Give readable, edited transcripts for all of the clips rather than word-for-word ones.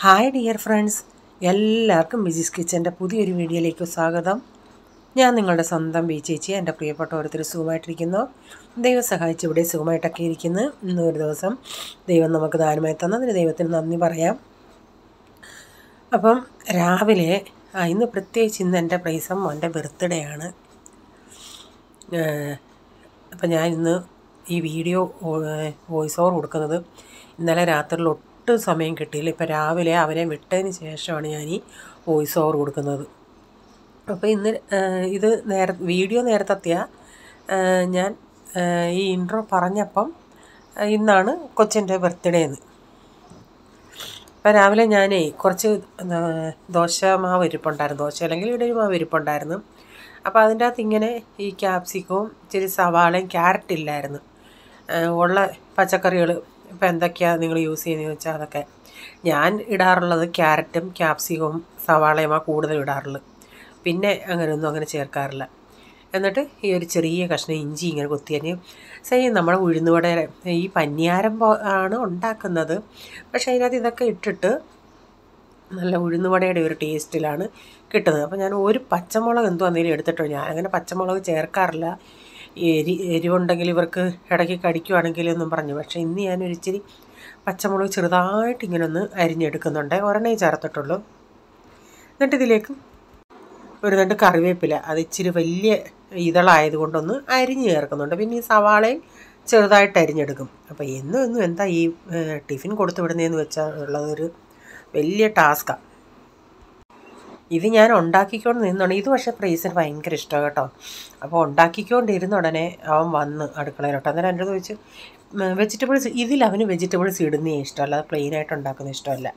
Hi dear friends, എല്ലാവർക്കും ബിജിസ് കിച്ചൻ്റെ പുതിയൊരു വീഡിയോയിലേക്ക് സ്വാഗതം. ഞാൻ നിങ്ങളുടെ സ്വന്തം ബി ചേച്ചി. എൻ്റെ പ്രിയപ്പെട്ട ഓരോരുത്തർ സുഖമായിട്ടിരിക്കുന്നു. ദൈവം സഹായിച്ച് ഇവിടെ സുഖമായിട്ടൊക്കെ ഇരിക്കുന്നു. ഇന്നൊരു ദിവസം ദൈവം നമുക്ക് ദാനമായി തന്നതിന് ദൈവത്തിന് നന്ദി പറയാം. അപ്പം രാവിലെ ഇന്ന് പ്രത്യേകിച്ച് ഇന്ന് എൻ്റെ പ്രൈസം മോൻ്റെ ബർത്ത്ഡേ ആണ്. അപ്പം ഞാൻ ഇന്ന് ഈ വീഡിയോ വോയിസ് ഓവർ കൊടുക്കുന്നത് ഇന്നലെ രാത്രിയിൽ ഒട്ടും സമയം കിട്ടിയില്ല. ഇപ്പോൾ രാവിലെ അവനെ വിട്ടതിന് ശേഷമാണ് ഞാൻ ഈ വോയിസ് ഓവർ കൊടുക്കുന്നത്. അപ്പോൾ ഇന്ന് ഇത് വീഡിയോ നേരത്തെത്തിയ ഞാൻ ഈ ഇൻട്രോ പറഞ്ഞപ്പം ഇന്നാണ് കൊച്ചിൻ്റെ ബർത്ത്ഡേ എന്ന്. അപ്പോൾ രാവിലെ ഞാനേ കുറച്ച് ദോശ മാവ് ഇരിപ്പുണ്ടായിരുന്നു, ദോശ അല്ലെങ്കിൽ ഇഡലി മാവ് ഇരിപ്പുണ്ടായിരുന്നു. അപ്പോൾ അതിൻ്റെ അകത്ത് ഇങ്ങനെ ഈ ക്യാപ്സിക്കവും ഇച്ചിരി സവാളയും ക്യാരറ്റ് ഇല്ലായിരുന്നു. ഉള്ള പച്ചക്കറികൾ ഇപ്പോൾ എന്തൊക്കെയാണ് നിങ്ങൾ യൂസ് ചെയ്യുന്നതെന്ന് വെച്ചാൽ അതൊക്കെ ഞാൻ ഇടാറുള്ളത് ക്യാരറ്റും ക്യാപ്സിക്കവും സവാളയുമാണ് കൂടുതൽ ഇടാറുള്ളത്. പിന്നെ അങ്ങനെ ചേർക്കാറില്ല. എന്നിട്ട് ഈ ഒരു ചെറിയ കഷ്ണം ഇഞ്ചി ഇങ്ങനെ കൊത്തിയരിഞ്ഞ് നമ്മുടെ ഉഴുന്നുവട ഈ പന്നിയാരം ആണ് ഉണ്ടാക്കുന്നത്. പക്ഷേ അതിനകത്ത് ഇതൊക്കെ ഇട്ടിട്ട് നല്ല ഉഴുന്നുവടയുടെ ഒരു ടേസ്റ്റിലാണ് കിട്ടുന്നത്. അപ്പോൾ ഞാൻ ഒരു പച്ചമുളക് എന്തെങ്കിലും എടുത്തിട്ടോ. ഞാനങ്ങനെ പച്ചമുളക് ചേർക്കാറില്ല. എരിവുണ്ടെങ്കിൽ ഇവർക്ക് ഇടയ്ക്ക് കടിക്കുവാണെങ്കിലെന്നും പറഞ്ഞു. പക്ഷേ ഇന്ന് ഞാനൊരു ഇച്ചിരി പച്ചമുളക് ചെറുതായിട്ട് ഇങ്ങനെ ഒന്ന് അരിഞ്ഞെടുക്കുന്നുണ്ട്. ഒരെണ്ണേ ചേർത്തിട്ടുള്ളൂ. എന്നിട്ട് ഇതിലേക്ക് ഒരു 2 കറിവേപ്പില, അത് ഇച്ചിരി വലിയ ഇതളായതുകൊണ്ടൊന്ന് അരിഞ്ഞ് ചേർക്കുന്നുണ്ട്. പിന്നെ ഈ സവാളയും ചെറുതായിട്ട് അരിഞ്ഞെടുക്കും. അപ്പോൾ എന്നും എന്താ ഈ ടിഫിൻ കൊടുത്തു വിടുന്നതെന്ന് വെച്ചാൽ ഉള്ളതൊരു വലിയ ടാസ്ക്കാണ്. ഇത് ഞാൻ ഉണ്ടാക്കിക്കൊണ്ട് നിന്നാണ്. ഇത് പക്ഷേ പ്രൈസിന് ഭയങ്കര ഇഷ്ടമാണ് കേട്ടോ. അപ്പോൾ ഉണ്ടാക്കിക്കൊണ്ടിരുന്ന ഉടനെ അവൻ വന്ന് അടുക്കളയിലോട്ട്. അന്നേരം എൻ്റെ അടുത്ത് ചോദിച്ചു വെജിറ്റബിൾസ്, അവന് വെജിറ്റബിൾസ് ഇടുന്നേ ഇഷ്ടമല്ല, അത് പ്ലെയിനായിട്ട് ഉണ്ടാക്കുന്ന ഇഷ്ടമല്ല.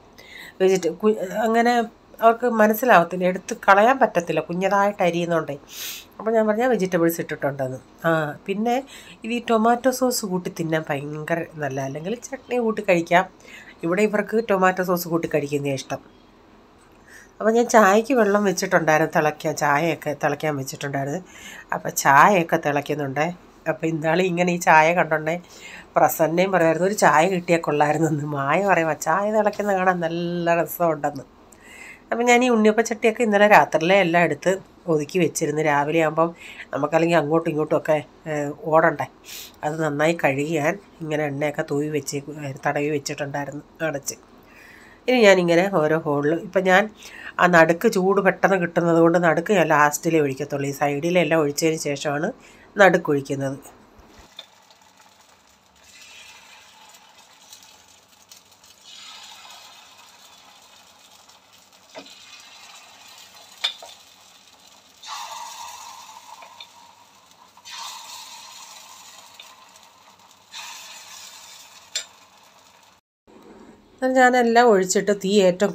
അങ്ങനെ അവർക്ക് മനസ്സിലാവത്തില്ല, എടുത്ത് കളയാൻ പറ്റത്തില്ല, കുഞ്ഞതായിട്ട് അരിയുന്നുണ്ടേ. അപ്പോൾ ഞാൻ പറഞ്ഞാൽ വെജിറ്റബിൾസ് ഇട്ടിട്ടുണ്ടെന്ന്. പിന്നെ ഇത് ഈ ടൊമാറ്റോ സോസ് കൂട്ടി തിന്നാൻ ഭയങ്കര നല്ല, അല്ലെങ്കിൽ ചട്നി കൂട്ടി കഴിക്കാം. ഇവിടെ ഇവർക്ക് ടൊമാറ്റോ സോസ് കൂട്ടി കഴിക്കുന്നേ ഇഷ്ടം. അപ്പോൾ ഞാൻ ചായക്ക് വെള്ളം വെച്ചിട്ടുണ്ടായിരുന്നു, ചായയൊക്കെ തിളയ്ക്കാൻ വെച്ചിട്ടുണ്ടായിരുന്നു. അപ്പോൾ ചായയൊക്കെ തിളയ്ക്കുന്നുണ്ട്. അപ്പോൾ ഇന്നാളെ ഇങ്ങനെ ഈ ചായ കണ്ടോണ്ടേ പ്രസന്നയും പറയായിരുന്നു ഒരു ചായ കിട്ടിയാൽ കൊള്ളായിരുന്നെന്ന്. മായ പറയുക ചായ തിളയ്ക്കുന്ന കാണാൻ നല്ല രസമുണ്ടെന്ന്. അപ്പം ഞാൻ ഈ ഉണ്ണിയപ്പച്ചട്ടിയൊക്കെ ഇന്നലെ രാത്രിയിലെ എല്ലാം എടുത്ത് ഒതുക്കി വെച്ചിരുന്നു. രാവിലെ ആകുമ്പം നമുക്കല്ലെങ്കിൽ അങ്ങോട്ടും ഇങ്ങോട്ടും ഒക്കെ ഓടണ്ടേ. അത് നന്നായി കഴുകി ഞാൻ ഇങ്ങനെ എണ്ണയൊക്കെ തടവി വെച്ചിട്ടുണ്ടായിരുന്നു അടച്ച്. ഇനി ഞാനിങ്ങനെ ഓരോ ഹോളിൽ ഇപ്പം ഞാൻ നടുക്ക് ചൂട് പെട്ടെന്ന് കിട്ടുന്നത് കൊണ്ട് നടുക്ക് ഞാൻ ലാസ്റ്റിലേ ഒഴിക്കത്തുള്ളൂ. ഈ സൈഡിലെല്ലാം ഒഴിച്ചതിന് ശേഷമാണ് നടുക്ക് ഒഴിക്കുന്നത്. ഞാനെല്ലാം ഒഴിച്ചിട്ട് തീ ഏറ്റവും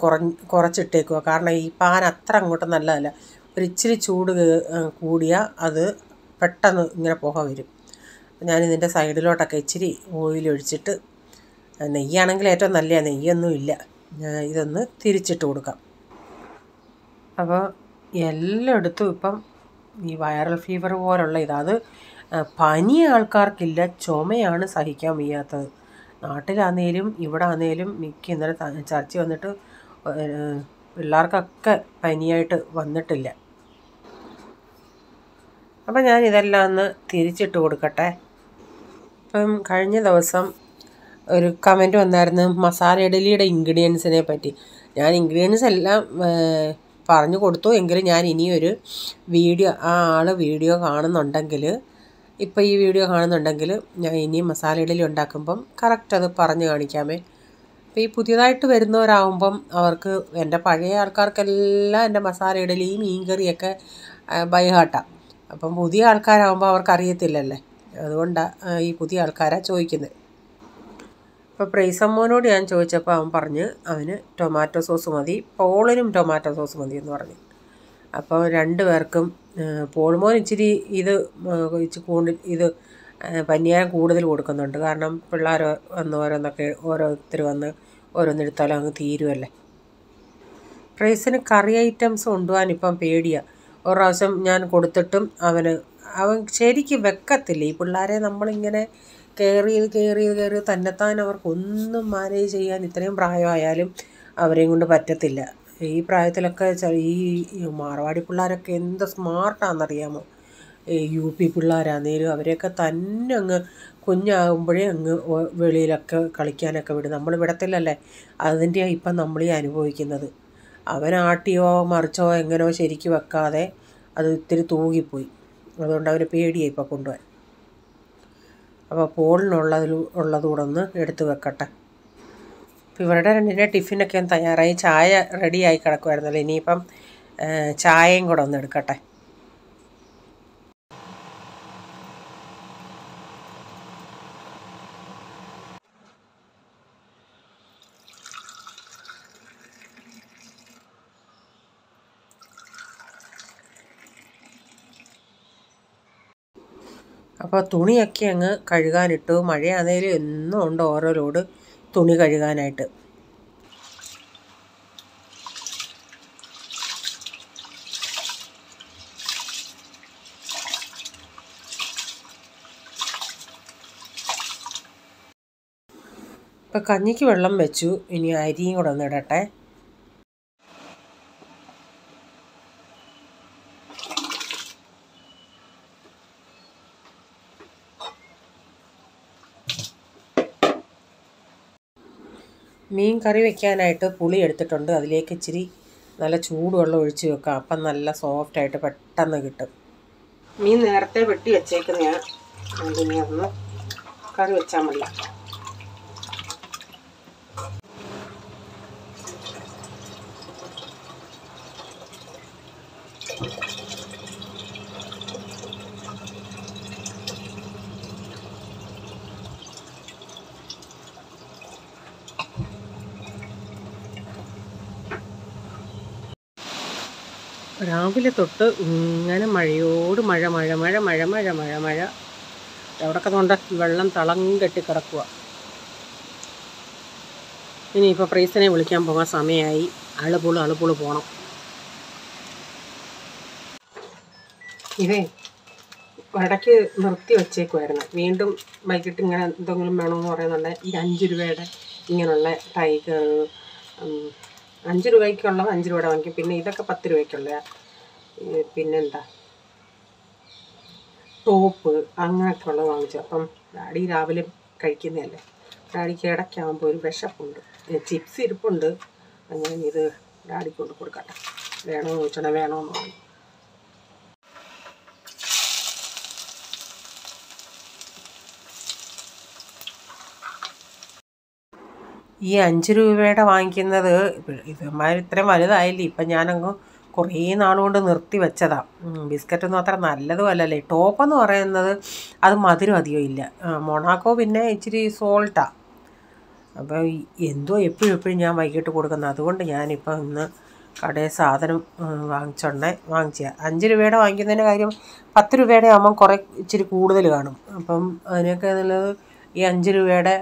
കുറച്ചിട്ടേക്കുക. കാരണം ഈ പാൻ അത്ര അങ്ങോട്ട് നല്ലതല്ല. ഒരു ഇച്ചിരി ചൂട് കൂടിയാൽ അത് പെട്ടെന്ന് ഇങ്ങനെ പുക വരും. ഞാനിതിൻ്റെ സൈഡിലോട്ടൊക്കെ ഇച്ചിരി ഓയിൽ ഒഴിച്ചിട്ട്, നെയ്യാണെങ്കിൽ ഏറ്റവും നല്ല, നെയ്യൊന്നും ഇല്ല, ഇതൊന്ന് തിരിച്ചിട്ട് കൊടുക്കാം. അപ്പോൾ എല്ലായിടത്തും ഇപ്പം ഈ വൈറൽ ഫീവർ പോലുള്ള അത് പനി ആൾക്കാർക്കില്ല, ചുമയാണ് സഹിക്കാൻ വയ്യാത്തത്. നാട്ടിലാന്നേലും ഇവിടെ ആന്നേലും ഇന്നലെ ചർച്ച വന്നിട്ട് പിള്ളേർക്കൊക്കെ പനിയായിട്ട് വന്നിട്ടില്ല. അപ്പം ഞാൻ ഇതെല്ലാം ഒന്ന് തിരിച്ചിട്ട് കൊടുക്കട്ടെ. ഇപ്പം കഴിഞ്ഞ ദിവസം ഒരു കമൻറ്റ് വന്നായിരുന്നു മസാല ഇഡലിയുടെ ഇൻഗ്രീഡിയൻസിനെ പറ്റി. ഞാൻ ഇൻഗ്രീഡിയൻസ് എല്ലാം പറഞ്ഞു കൊടുത്തു. എങ്കിലും ഞാൻ ഇനിയൊരു വീഡിയോ കാണുന്നുണ്ടെങ്കിൽ, ഇപ്പോൾ ഈ വീഡിയോ കാണുന്നുണ്ടെങ്കിൽ ഞാൻ ഇനിയും മസാല ഇഡലി ഉണ്ടാക്കുമ്പം കറക്റ്റ് അത് പറഞ്ഞു കാണിക്കാമേ. അപ്പോൾ ഈ പുതിയതായിട്ട് വരുന്നവരാകുമ്പം അവർക്ക്, എൻ്റെ പഴയ ആൾക്കാർക്കെല്ലാം എൻ്റെ മസാല ഇഡലിയും മീൻകറിയൊക്കെ ബൈ ഹാർട്ടാണ്. അപ്പം പുതിയ ആൾക്കാരാകുമ്പോൾ അവർക്കറിയത്തില്ലല്ലേ, അതുകൊണ്ടാണ് ഈ പുതിയ ആൾക്കാരാണ് ചോദിക്കുന്നത്. അപ്പോൾ പ്രൈസമ്മോനോട് ഞാൻ ചോദിച്ചപ്പോൾ അവൻ പറഞ്ഞ് അവന് ടൊമാറ്റോ സോസ് മതി, പോളിനും ടൊമാറ്റോ സോസ് മതി എന്ന് പറഞ്ഞു. അപ്പോൾ 2 പേർക്കും പോൾമോൻ ഇച്ചിരി ഇത് പന്നിയാരം കൂടുതൽ കൊടുക്കുന്നുണ്ട്. കാരണം പിള്ളേർ വന്ന് ഓരോരുത്തർ വന്ന് ഓരോന്നെടുത്താലും അങ്ങ് തീരുമല്ലേ. പ്രൈസിന് കറി ഐറ്റംസ് കൊണ്ടുപോകാൻ ഇപ്പം പേടിയാണ്. ഒരു പ്രാവശ്യം ഞാൻ കൊടുത്തിട്ടും അവൻ ശരിക്കും വെക്കത്തില്ല. ഈ പിള്ളേരെ നമ്മളിങ്ങനെ കയറി തന്നെത്താൻ അവർക്കൊന്നും മാനേജ് ചെയ്യാൻ ഇത്രയും പ്രായമായാലും അവരെയും കൊണ്ട് പറ്റത്തില്ല. ഈ പ്രായത്തിലൊക്കെ ഈ മാർവാടി പിള്ളേരൊക്കെ എന്ത് സ്മാർട്ടാണെന്നറിയാമോ. UP പിള്ളേരാന്നേലും അവരെയൊക്കെ തന്നെ അങ്ങ് കുഞ്ഞാകുമ്പോഴേ അങ്ങ് വെളിയിലൊക്കെ കളിക്കാനൊക്കെ വിടും. നമ്മൾ വിടത്തില്ലല്ലേ. അതിൻ്റെ ഇപ്പം നമ്മളീ അനുഭവിക്കുന്നത്. അവൻ ആട്ടിയോ മറിച്ചോ എങ്ങനെയോ ശരിക്ക് വെക്കാതെ അത് ഇത്തിരി തൂകിപ്പോയി. അതുകൊണ്ട് അവന് പേടിയായി ഇപ്പോൾ കൊണ്ടുപോകാൻ. അപ്പോൾ ഉള്ളതുകൂടെ ഒന്ന് എടുത്ത് വെക്കട്ടെ. അപ്പോൾ ഇവരുടെ രണ്ടിൻ്റെ ടിഫിനൊക്കെ തയ്യാറായി. ചായ റെഡിയായി കിടക്കുമായിരുന്നല്ലോ. ഇനിയിപ്പം ചായയും കൂടെ ഒന്ന് എടുക്കട്ടെ. അപ്പോൾ തുണിയൊക്കെ അങ്ങ് കഴുകാനിട്ടു. മഴയാണേലും എന്നും ഉണ്ട് ഓരോ ലോഡ് തുണി കഴുകാനായിട്ട്. ഇപ്പം കഞ്ഞിക്ക് വെള്ളം വെച്ചു. ഇനി അരിയും കൂടെ ഒന്ന് ഇടട്ടെ. മീൻ കറി വയ്ക്കാനായിട്ട് പുളി എടുത്തിട്ടുണ്ട്. അതിലേക്ക് ഇച്ചിരി നല്ല ചൂടുവെള്ളം ഒഴിച്ച് വെക്കാം. അപ്പം നല്ല സോഫ്റ്റായിട്ട് പെട്ടെന്ന് കിട്ടും. മീൻ നേരത്തെ വെട്ടി വെച്ചേക്കുന്നതാണ്. അതിനെ ഒന്ന് കറി വെച്ചാൽ മതി. രാവിലെ തൊട്ട് ഇങ്ങനെ മഴയോട് മഴ മഴ മഴ മഴ മഴ മഴ മഴ എവിടെയൊക്കെ കൊണ്ട് വെള്ളം തളം കെട്ടി കിടക്കുക. ഇനിയിപ്പോൾ പ്രീസനെ വിളിക്കാൻ പോകാൻ സമയമായി. അളുപുള് പോകണം. ഇതേ ഇടയ്ക്ക് നിർത്തി വച്ചേക്കുമായിരുന്നു. വീണ്ടും വൈകിട്ട് ഇങ്ങനെ എന്തെങ്കിലും വേണമെന്ന് പറയുന്നുണ്ടെങ്കിൽ ഈ 5 രൂപയുടെ ഇങ്ങനെയുള്ള ടൈഗർ 5 രൂപയ്ക്കുള്ളത് 5 രൂപയുടെ വാങ്ങിക്കും. പിന്നെ ഇതൊക്കെ 10 രൂപയ്ക്കുള്ള. പിന്നെന്താ ടോപ്പ് അങ്ങനെയൊക്കെ ഉള്ളത് വാങ്ങിച്ചു. അപ്പം ഡാഡി രാവിലെ കഴിക്കുന്നതല്ലേ. ഡാഡിക്ക് ഇടയ്ക്കാകുമ്പോൾ ഒരു വിശപ്പുണ്ട്. ചിപ്സ് ഇരിപ്പുണ്ട്. അങ്ങനെ ഇത് ഡാഡിക്ക് കൊണ്ട് കൊടുക്കട്ടെ. വേണമെന്ന് ചോദിച്ചാൽ വേണമെന്ന് പറഞ്ഞു. ഈ 5 രൂപയുടെ വാങ്ങിക്കുന്നത് ഇവന്മാർ ഇത്രയും വലുതായില്ലേ. ഇപ്പം ഞാനങ്ങ് കുറേ നാളുകൊണ്ട് നിർത്തി വെച്ചതാണ്. ബിസ്ക്കറ്റൊന്നും അത്ര നല്ലതും അല്ലല്ലേ. ടോപ്പെന്ന് പറയുന്നത് അത് മധുരം അധികം ഇല്ല. മൊണാക്കോ പിന്നെ ഇച്ചിരി സോൾട്ടാണ്. അപ്പോൾ എന്തോ എപ്പോഴും ഞാൻ വൈകിട്ട് കൊടുക്കുന്നത്. അതുകൊണ്ട് ഞാനിപ്പോൾ ഇന്ന് കടയിൽ സാധനം വാങ്ങിച്ച 5 രൂപയുടെ വാങ്ങിക്കുന്നതിൻ്റെ കാര്യം 10 രൂപയുടെ ആകുമ്പം കുറേ ഇച്ചിരി കൂടുതൽ കാണും. അപ്പം അതിനൊക്കെ നല്ലത് ഈ 5 രൂപയുടെ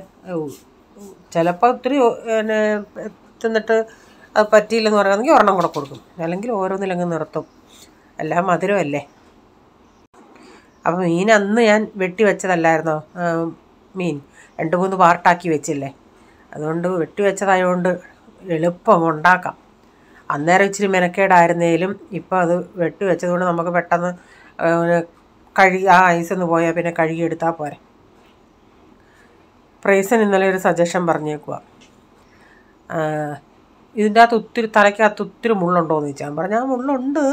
ചിലപ്പോൾ ഒത്തിരി തിന്നിട്ട് അത് പറ്റിയില്ലെന്ന് പറയുകയാണെങ്കിൽ ഒരെണ്ണം കൂടെ കൊടുക്കും. അല്ലെങ്കിൽ ഓരോന്നിലങ്ങ് നിർത്തും. എല്ലാം മധുരമല്ലേ. അപ്പം മീൻ അന്ന് ഞാൻ വെട്ടി വെച്ചതല്ലായിരുന്നോ. മീൻ 2-3 പാർട്ടാക്കി വെച്ചില്ലേ. അതുകൊണ്ട് വെട്ടി വെച്ചതായതുകൊണ്ട് എളുപ്പം ഉണ്ടാക്കാം. അന്നേരം ഇച്ചിരി മെനക്കേടായിരുന്നേലും ഇപ്പം അത് വെട്ടി വെച്ചതുകൊണ്ട് നമുക്ക് പെട്ടെന്ന് ഐസൊന്ന് പോയാൽ പിന്നെ കഴുകിയെടുത്താൽ പോരെ. പ്രൈസൻ ഇന്നലെ ഒരു സജഷൻ പറഞ്ഞേക്കുക. ഇതിൻ്റെ അകത്ത് തലയ്ക്കകത്ത് ഒത്തിരി മുള്ളുണ്ടോ എന്ന് ചോദിച്ചാൽ പറഞ്ഞു ആ മുള്ളുണ്ട്.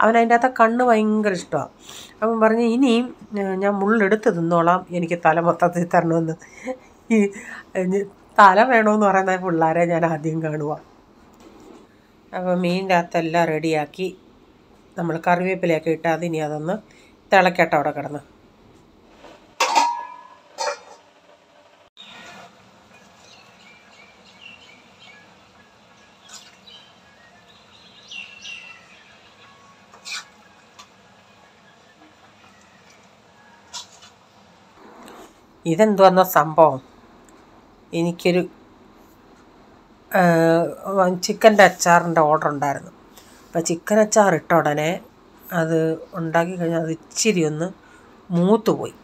അവൻ അതിൻ്റെ അകത്ത് കണ്ണ് ഭയങ്കര ഇഷ്ടമാണ്. അവൻ പറഞ്ഞ് ഇനിയും ഞാൻ മുള്ളെടുത്ത് തിന്നോളാം, എനിക്ക് തല മൊത്തത്തിൽ തരണമെന്ന്. തല വേണമെന്ന് പറയുന്ന പിള്ളേരെ ഞാൻ ആദ്യം കാണുക. അപ്പോൾ മീനിൻ്റെ അകത്തെല്ലാം റെഡിയാക്കി നമ്മൾ കറിവേപ്പിലയൊക്കെ ഇട്ടാൽ ഇനി അതൊന്ന് തിളക്കട്ടെ അവിടെ കിടന്ന്. ഇതെന്തുവെന്ന സംഭവം, എനിക്കൊരു ചിക്കൻ്റെ അച്ചാറിൻ്റെ ഓർഡർ ഉണ്ടായിരുന്നു. അപ്പോൾ ചിക്കൻ അച്ചാർ ഇട്ട ഉടനെ അത് ഉണ്ടാക്കി കഴിഞ്ഞാൽ അത് ഇച്ചിരി ഒന്ന് മൂത്തുപോയി.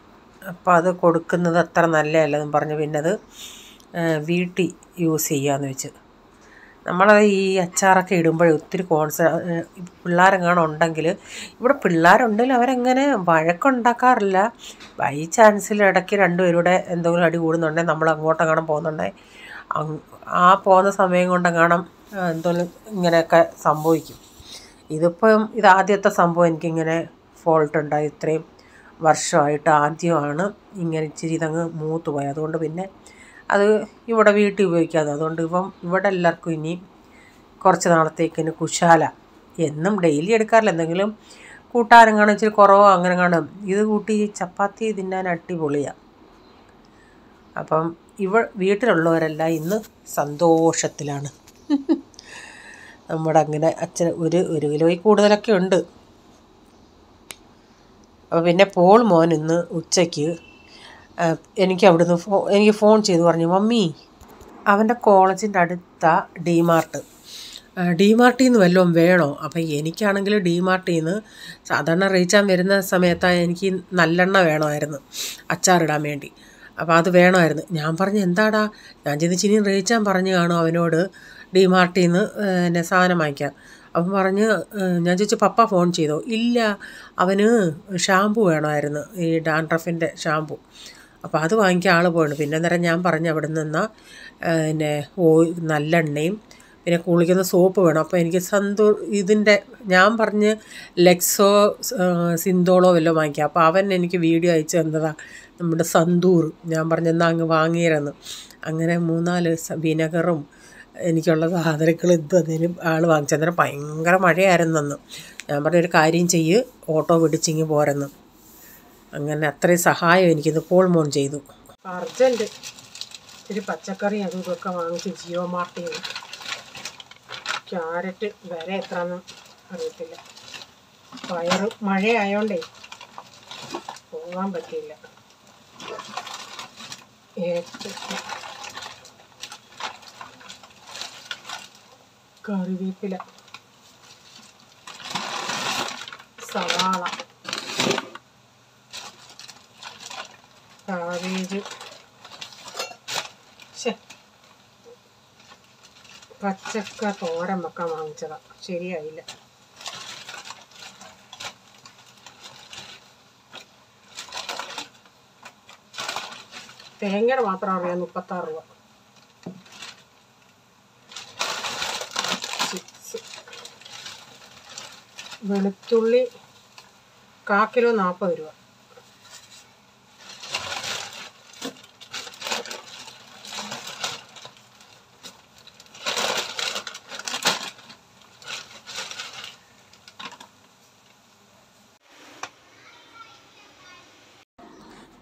അപ്പോൾ അത് കൊടുക്കുന്നത് അത്ര നല്ലതല്ലെന്നും പറഞ്ഞ് പിന്നെ അത് വീട്ടിൽ യൂസ് ചെയ്യാമെന്ന് വെച്ച്. നമ്മൾ ഈ അച്ചാറൊക്കെ ഇടുമ്പോൾ ഒത്തിരി പിള്ളേരെങ്ങാനും ഉണ്ടെങ്കിൽ, ഇവിടെ പിള്ളേരുണ്ടെങ്കിൽ അവരെങ്ങനെ വഴക്കുണ്ടാക്കാറില്ല. ബൈ ചാൻസിൽ ഇടയ്ക്ക് രണ്ടുപേരുടെ എന്തെങ്കിലും അടി കൂടുന്നുണ്ടെങ്കിൽ നമ്മൾ അങ്ങോട്ടെങ്ങാനും പോകുന്നുണ്ടെങ്കിൽ ആ പോകുന്ന സമയം കൊണ്ടെങ്ങാനും എന്തെങ്കിലും ഇങ്ങനെയൊക്കെ സംഭവിക്കും. ഇതാദ്യത്തെ സംഭവം എനിക്കിങ്ങനെ ഫോൾട്ട് ഉണ്ടായി. ഇത്രയും വർഷമായിട്ട് ആദ്യമാണ് ഇങ്ങനെ ഇച്ചിരി ഇതങ്ങ് മൂത്ത് പോയി. അതുകൊണ്ട് പിന്നെ അത് ഇവിടെ വീട്ടിൽ ഉപയോഗിക്കാതെ, അതുകൊണ്ട് ഇവിടെ എല്ലാവർക്കും ഇനി കുറച്ച് നാളത്തേക്കിന് കുശാല. എന്നും ഡെയിലി എടുക്കാറില്ല, എന്തെങ്കിലും കൂട്ടാനും കാണും ഇച്ചിരി കുറവോ അങ്ങനെ കാണും. ഇത് കൂട്ടി ചപ്പാത്തി തിന്നാൻ അടിപൊളിയാണ്. അപ്പം വീട്ടിലുള്ളവരെല്ലാം ഇന്ന് സന്തോഷത്തിലാണ്. നമ്മുടെ അങ്ങനെ അച്ഛന് ഒരു കിലോയിൽ കൂടുതലൊക്കെ ഉണ്ട്. അപ്പോൾ പിന്നെ പോൾ മോൻ ഇന്ന് ഉച്ചയ്ക്ക് എനിക്ക് ഫോൺ ചെയ്ത് പറഞ്ഞു, മമ്മി അവൻ്റെ കോളേജിൻ്റെ അടുത്ത ഡിമാർട്ടിൽ നിന്ന് വല്ലതും വേണോ? അപ്പം എനിക്കാണെങ്കിൽ ഡിമാർട്ടിൽ നിന്ന് സാധാരണ റീച്ചാൻ വരുന്ന സമയത്താണ് എനിക്ക് നല്ലെണ്ണ വേണമായിരുന്നു അച്ചാറിടാൻ വേണ്ടി. അപ്പോൾ അത് വേണമായിരുന്നു. ഞാൻ പറഞ്ഞു, എന്താടാ? ഞാൻ ചിനി റീച്ചാൻ പറഞ്ഞു കാണും അവനോട് ഡിമാർട്ടിൽ നിന്ന് സാധനം വാങ്ങിക്കാം. അപ്പം പറഞ്ഞ്, ഞാൻ ചോദിച്ചു പപ്പ ഫോൺ ചെയ്തോ? ഇല്ല, അവന് ഷാമ്പു വേണമായിരുന്നു, ഈ ഡാൻഡ്രഫിൻ്റെ ഷാമ്പു. അപ്പോൾ അത് വാങ്ങിക്കാൻ ആൾ പോയാണ്. പിന്നെ അന്നേരം ഞാൻ പറഞ്ഞു അവിടെ നിന്ന് നല്ലെണ്ണയും പിന്നെ കുളിക്കുന്ന സോപ്പ് വേണം. അപ്പോൾ എനിക്ക് ഞാൻ പറഞ്ഞ് ലെക്സോ സിന്തോളോ വല്ലതും വാങ്ങിക്കാം. അപ്പോൾ അവൻ എനിക്ക് വീഡിയോ അയച്ചു തന്നതാണ് നമ്മുടെ സന്തൂർ. ഞാൻ പറഞ്ഞെന്നാൽ അങ്ങ് വാങ്ങിയിരുന്ന്. അങ്ങനെ 3-4 വിനെഗറും എനിക്കുള്ള സാധനങ്ങൾ ഇതും ആൾ വാങ്ങിച്ചു. അന്നേരം ഭയങ്കര മഴയായിരുന്നെന്ന്. ഞാൻ പറഞ്ഞൊരു കാര്യം ചെയ്യ്, ഓട്ടോ പിടിച്ചിങ്ങ് പോരെന്ന്. അങ്ങനെ അത്രയും സഹായം എനിക്കിത് പോൾ മോൻ ചെയ്തു. അർജൻറ്റ് ഒരു പച്ചക്കറി അതും ഇതൊക്കെ വാങ്ങിച്ച് ജിയോ മാർട്ടിൽ നിന്ന്. ക്യാരറ്റ് വില എത്രയെന്ന് അറിയത്തില്ല. മഴയായോണ്ടേ പോകാൻ പറ്റിയില്ല. കറിവേപ്പില, സവാള, കാബേജ്, പച്ചക്ക തോരൻ വെക്കാൻ വാങ്ങിച്ചതാ, ശരിയായില്ല. തേങ്ങയുടെ മാത്രം അറിയാം 36 രൂപ. ചിപ്സ്, വെളുത്തുള്ളി 1 കിലോ 40 രൂപ.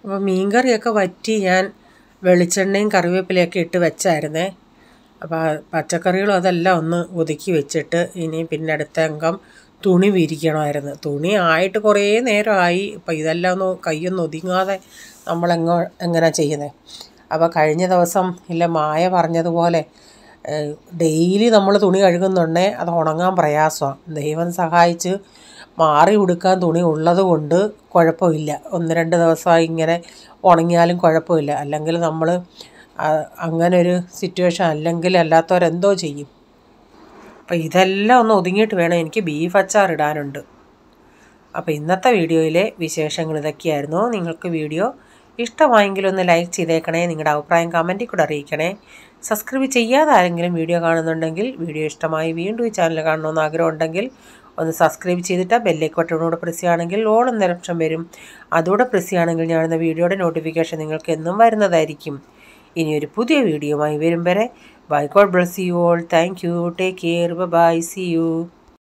അപ്പോൾ മീൻകറിയൊക്കെ വറ്റി ഞാൻ വെളിച്ചെണ്ണയും കറിവേപ്പിലയൊക്കെ ഇട്ട് വെച്ചായിരുന്നേ. അപ്പോൾ പച്ചക്കറികളും അതെല്ലാം ഒന്ന് ഒതുക്കി വെച്ചിട്ട് ഇനി പിന്നെ അടുത്ത അംഗം തുണി വിരിക്കണമായിരുന്നു. തുണി ആയിട്ട് കുറേ നേരമായി. അപ്പോൾ ഇതെല്ലാം കൈയൊന്നും ഒതുങ്ങാതെ എങ്ങനെ ചെയ്യുന്നത്? അപ്പോൾ കഴിഞ്ഞ ദിവസം മായ പറഞ്ഞതുപോലെ ഡെയിലി നമ്മൾ തുണി കഴുകുന്നുണ്ടേ അത് ഉണങ്ങാൻ പ്രയാസമാണ്. ദൈവം സഹായിച്ച് മാറി ഉടുക്കാൻ തുണി ഉള്ളത് കൊണ്ട് കുഴപ്പമില്ല. 1-2 ദിവസമായി ഇങ്ങനെ ഉണങ്ങിയാലും കുഴപ്പമില്ല. അല്ലെങ്കിൽ നമ്മൾ അങ്ങനൊരു സിറ്റുവേഷൻ അല്ലാത്തവരെന്തോ ചെയ്യും. അപ്പോൾ ഇതെല്ലാം ഒന്ന് ഒതുങ്ങിയിട്ട് വേണം എനിക്ക് ബീഫ് അച്ചാർ ഇടാനുണ്ട്. അപ്പോൾ ഇന്നത്തെ വീഡിയോയിലെ വിശേഷങ്ങൾ ഇതൊക്കെയായിരുന്നു. നിങ്ങൾക്ക് വീഡിയോ ഇഷ്ടമായെങ്കിൽ ഒന്ന് ലൈക്ക് ചെയ്തേക്കണേ. നിങ്ങളുടെ അഭിപ്രായം കമൻറ്റിൽ കൂടെ അറിയിക്കണേ. സബ്സ്ക്രൈബ് ചെയ്യാതെ ആരെങ്കിലും വീഡിയോ കാണുന്നുണ്ടെങ്കിൽ, വീഡിയോ ഇഷ്ടമായി വീണ്ടും ഈ ചാനൽ കാണണമെന്ന് ആഗ്രഹമുണ്ടെങ്കിൽ ഒന്ന് സബ്സ്ക്രൈബ് ചെയ്തിട്ട് ബെല്ലൈക്കൺ ബട്ടണോട് പ്രസ് ചെയ്യുകയാണെങ്കിൽ ഓൾ എന്ന ഓപ്ഷൻ വരും. അതോടെ പ്രസ് ചെയ്യുകയാണെങ്കിൽ ഞാനെന്ന വീഡിയോയുടെ നോട്ടിഫിക്കേഷൻ നിങ്ങൾക്ക് എന്നും വരുന്നതായിരിക്കും. ഇനിയൊരു പുതിയ വീഡിയോയുമായി വരും വരെ bye. God bless you all. Thank you. Take care. Bye. See U.